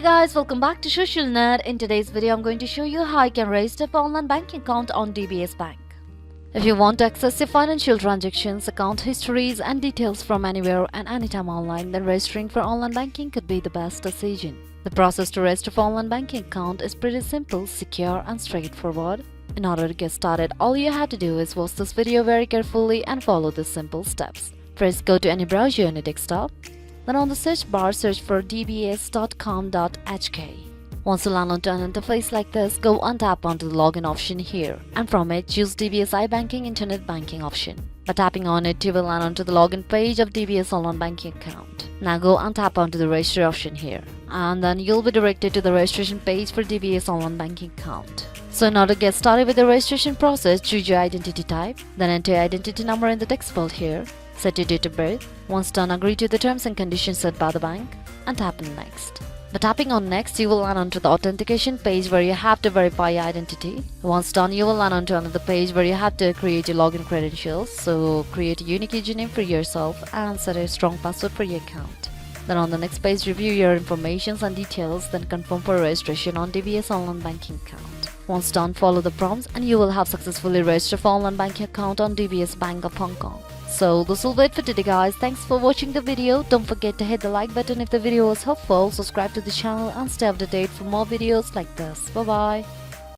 guys, welcome back to Social Net. In today's video, I'm going to show you how you can register for online banking account on DBS Bank. If you want to access your financial transactions, account histories and details from anywhere and anytime online, then registering for online banking could be the best decision. The process to register for online banking account is pretty simple, secure and straightforward. In order to get started, all you have to do is watch this video very carefully and follow the simple steps. First, go to any browser on your desktop. Then on the search bar, search for dbs.com.hk. Once you land onto an interface like this, go and tap onto the login option here, and from it choose DBS iBanking Internet Banking option. By tapping on it, you will land onto the login page of DBS Online Banking account. Now go and tap onto the register option here, and then you'll be directed to the registration page for DBS Online Banking account. So in order to get started with the registration process, choose your identity type, then enter your identity number in the text box here. Set your date of birth. Once done, agree to the terms and conditions set by the bank and tap on next. By tapping on next, you will land onto the authentication page where you have to verify your identity. Once done, you will land onto another page where you have to create your login credentials. So create a unique username for yourself and set a strong password for your account. Then on the next page, review your information and details, then confirm for registration on DBS Online Banking account. Once done, follow the prompts and you will have successfully registered for online banking account on DBS Bank of Hong Kong. So this will be it for today guys. Thanks for watching the video. Don't forget to hit the like button if the video was helpful, subscribe to the channel and stay up to date for more videos like this. Bye bye.